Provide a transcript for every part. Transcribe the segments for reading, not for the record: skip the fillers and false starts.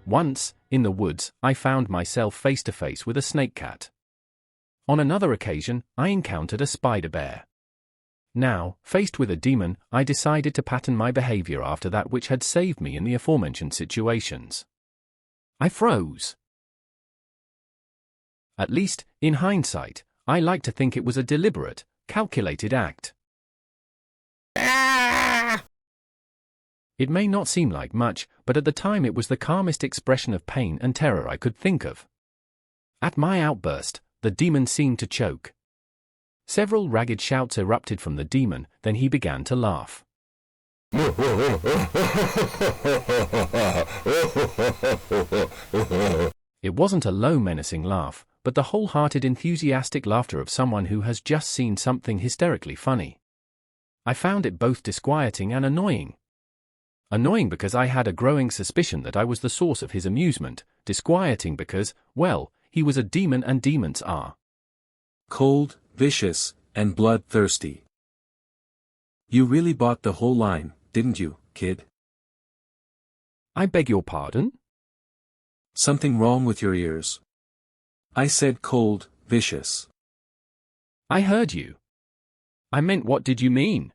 Once, in the woods, I found myself face to face with a snake cat. On another occasion, I encountered a spider bear. Now, faced with a demon, I decided to pattern my behavior after that which had saved me in the aforementioned situations. I froze. At least, in hindsight, I like to think it was a deliberate, calculated act. It may not seem like much, but at the time it was the calmest expression of pain and terror I could think of. At my outburst, the demon seemed to choke. Several ragged shouts erupted from the demon, then he began to laugh. It wasn't a low menacing laugh, but the wholehearted enthusiastic laughter of someone who has just seen something hysterically funny. I found it both disquieting and annoying. Annoying because I had a growing suspicion that I was the source of his amusement, disquieting because, well, he was a demon and demons are cold, vicious, and bloodthirsty. You really bought the whole line, didn't you, kid? I beg your pardon? Something wrong with your ears. I said cold, vicious. I heard you. I meant, what did you mean?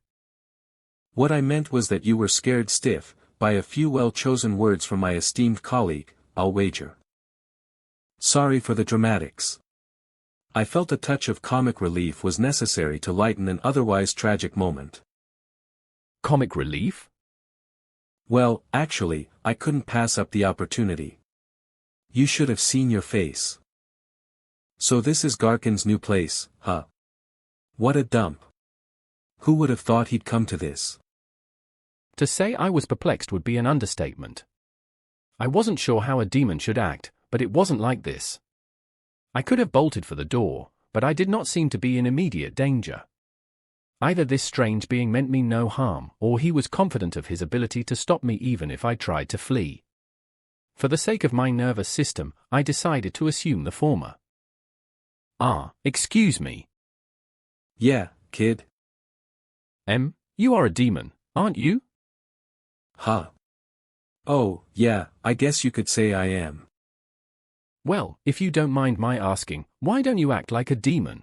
What I meant was that you were scared stiff, by a few well-chosen words from my esteemed colleague, I'll wager. Sorry for the dramatics. I felt a touch of comic relief was necessary to lighten an otherwise tragic moment. Comic relief? Well, actually, I couldn't pass up the opportunity. You should have seen your face. So this is Garkin's new place, huh? What a dump. Who would have thought he'd come to this? To say I was perplexed would be an understatement. I wasn't sure how a demon should act, but it wasn't like this. I could have bolted for the door, but I did not seem to be in immediate danger. Either this strange being meant me no harm, or he was confident of his ability to stop me even if I tried to flee. For the sake of my nervous system, I decided to assume the former. Excuse me. Yeah, kid. You are a demon, aren't you? Huh. Oh, yeah, I guess you could say I am. Well, if you don't mind my asking, why don't you act like a demon?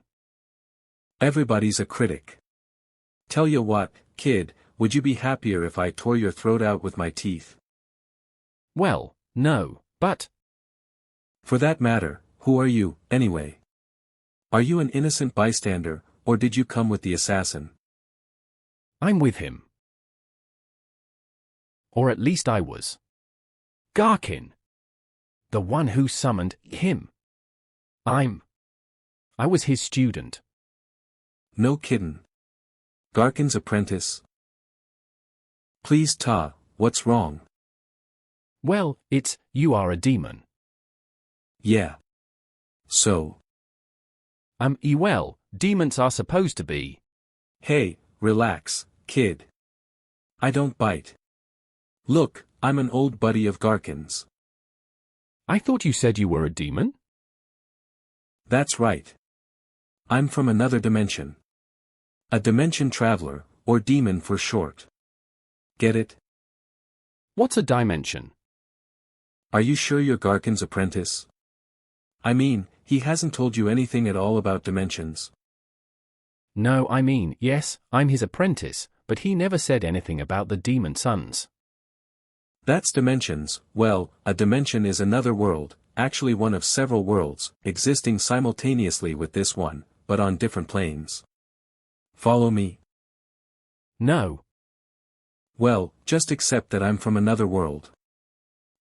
Everybody's a critic. Tell you what, kid, would you be happier if I tore your throat out with my teeth? Well, no, but... For that matter, who are you, anyway? Are you an innocent bystander, or did you come with the assassin? I'm with him. Or at least I was. Garkin. The one who summoned him. I was his student. No kiddin'. Garkin's apprentice. Please Ta, what's wrong? Well, you are a demon. Yeah. So? Well, demons are supposed to be. Hey, relax, kid. I don't bite. Look, I'm an old buddy of Garkin's. I thought you said you were a demon? That's right. I'm from another dimension. A dimension traveler, or demon for short. Get it? What's a dimension? Are you sure you're Garkin's apprentice? I mean, he hasn't told you anything at all about dimensions. No, yes, I'm his apprentice, but he never said anything about the demon sons. That's dimensions. Well, a dimension is another world, actually one of several worlds, existing simultaneously with this one, but on different planes. Follow me? No. Well, just accept that I'm from another world.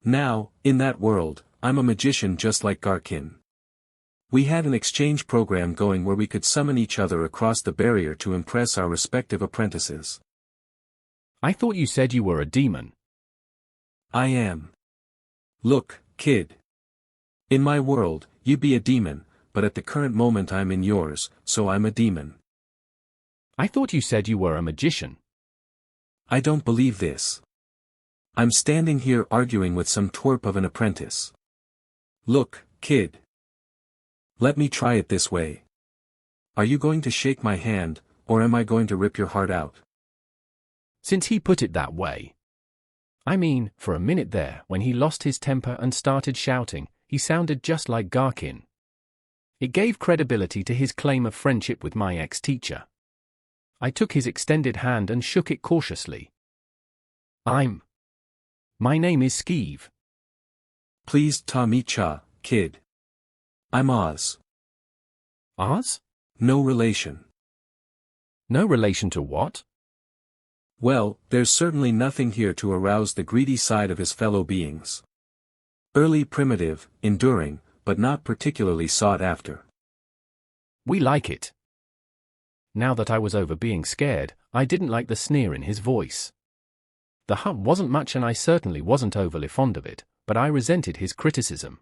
Now, in that world, I'm a magician just like Garkin. We had an exchange program going where we could summon each other across the barrier to impress our respective apprentices. I thought you said you were a demon. I am. Look, kid. In my world, you'd be a demon, but at the current moment I'm in yours, so I'm a demon. I thought you said you were a magician. I don't believe this. I'm standing here arguing with some twerp of an apprentice. Look, kid. Let me try it this way. Are you going to shake my hand, or am I going to rip your heart out? Since he put it that way. I mean, for a minute there, when he lost his temper and started shouting, he sounded just like Garkin. It gave credibility to his claim of friendship with my ex-teacher. I took his extended hand and shook it cautiously. My name is Skeeve. Please ta me cha, kid. I'm Aahz. Aahz? No relation. No relation to what? Well, there's certainly nothing here to arouse the greedy side of his fellow beings. Early primitive, enduring, but not particularly sought after. We like it. Now that I was over being scared, I didn't like the sneer in his voice. The hut wasn't much and I certainly wasn't overly fond of it, but I resented his criticism.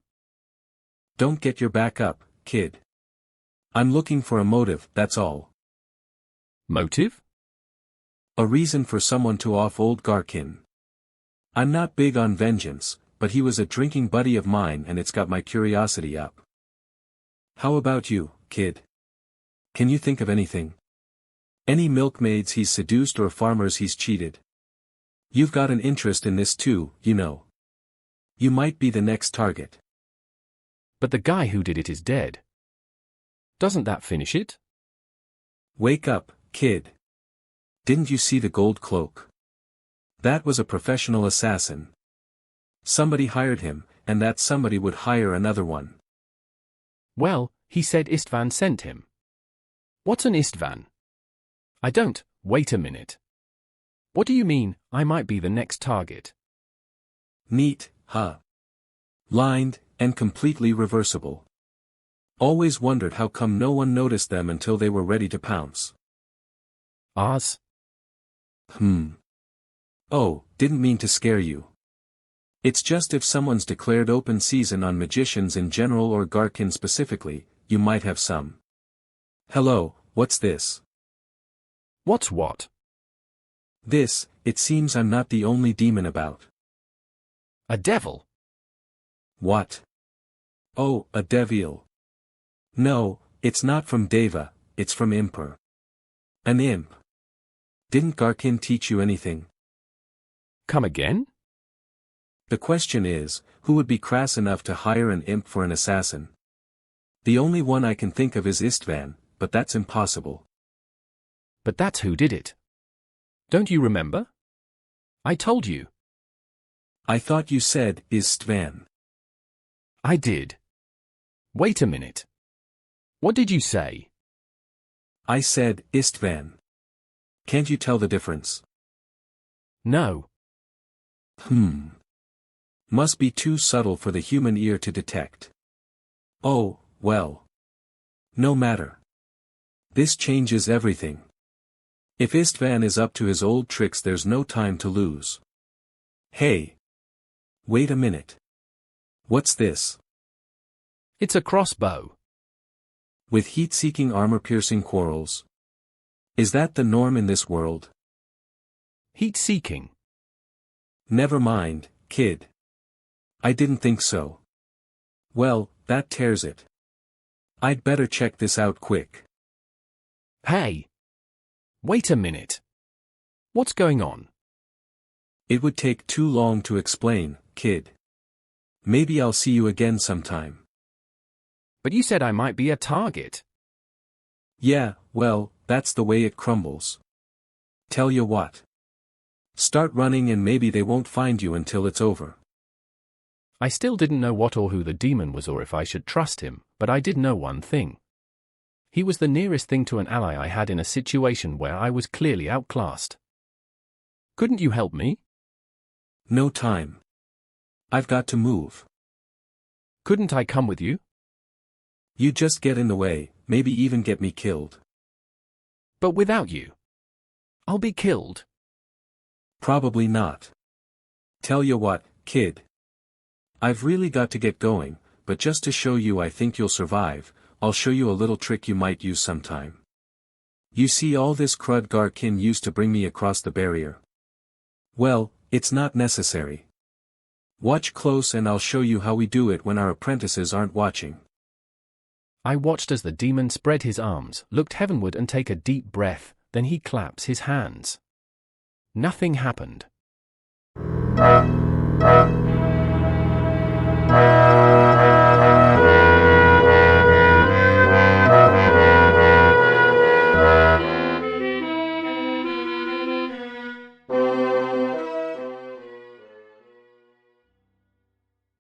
Don't get your back up, kid. I'm looking for a motive, that's all. Motive? A reason for someone to off old Garkin. I'm not big on vengeance, but he was a drinking buddy of mine and it's got my curiosity up. How about you, kid? Can you think of anything? Any milkmaids he's seduced or farmers he's cheated? You've got an interest in this too, you know. You might be the next target. But the guy who did it is dead. Doesn't that finish it? Wake up, kid. Didn't you see the gold cloak? That was a professional assassin. Somebody hired him, and that somebody would hire another one. Well, he said Istvan sent him. What's an Istvan? I don't, wait a minute. What do you mean, I might be the next target? Neat, huh? Lined, and completely reversible. Always wondered how come no one noticed them until they were ready to pounce. Aahz? Oh, didn't mean to scare you. It's just if someone's declared open season on magicians in general or Garkin specifically, you might have some. Hello, what's this? What's what? This, it seems I'm not the only demon about. A devil? What? Oh, a devil. No, it's not from Deva, it's from Imper. An imp. Didn't Garkin teach you anything? Come again? The question is, who would be crass enough to hire an imp for an assassin? The only one I can think of is Istvan, but that's impossible. But that's who did it. Don't you remember? I told you. I thought you said Istvan. I did. Wait a minute. What did you say? I said Istvan. Can't you tell the difference? No. Must be too subtle for the human ear to detect. Oh, well. No matter. This changes everything. If Istvan is up to his old tricks, there's no time to lose. Hey. Wait a minute. What's this? It's a crossbow. With heat-seeking armor-piercing quarrels. Is that the norm in this world? Heat-seeking. Never mind, kid. I didn't think so. Well, that tears it. I'd better check this out quick. Hey! Wait a minute. What's going on? It would take too long to explain, kid. Maybe I'll see you again sometime. But you said I might be a target. Yeah, well, that's the way it crumbles. Tell you what. Start running and maybe they won't find you until it's over. I still didn't know what or who the demon was or if I should trust him, but I did know one thing. He was the nearest thing to an ally I had in a situation where I was clearly outclassed. Couldn't you help me? No time. I've got to move. Couldn't I come with you? You just get in the way, maybe even get me killed. But without you, I'll be killed. Probably not. Tell you what, kid. I've really got to get going, but just to show you I think you'll survive, I'll show you a little trick you might use sometime. You see all this crud Garkin used to bring me across the barrier? Well, It's not necessary. Watch close and I'll show you how we do it when our apprentices aren't watching. I watched as the demon spread his arms, looked heavenward and take a deep breath, then he claps his hands. Nothing happened.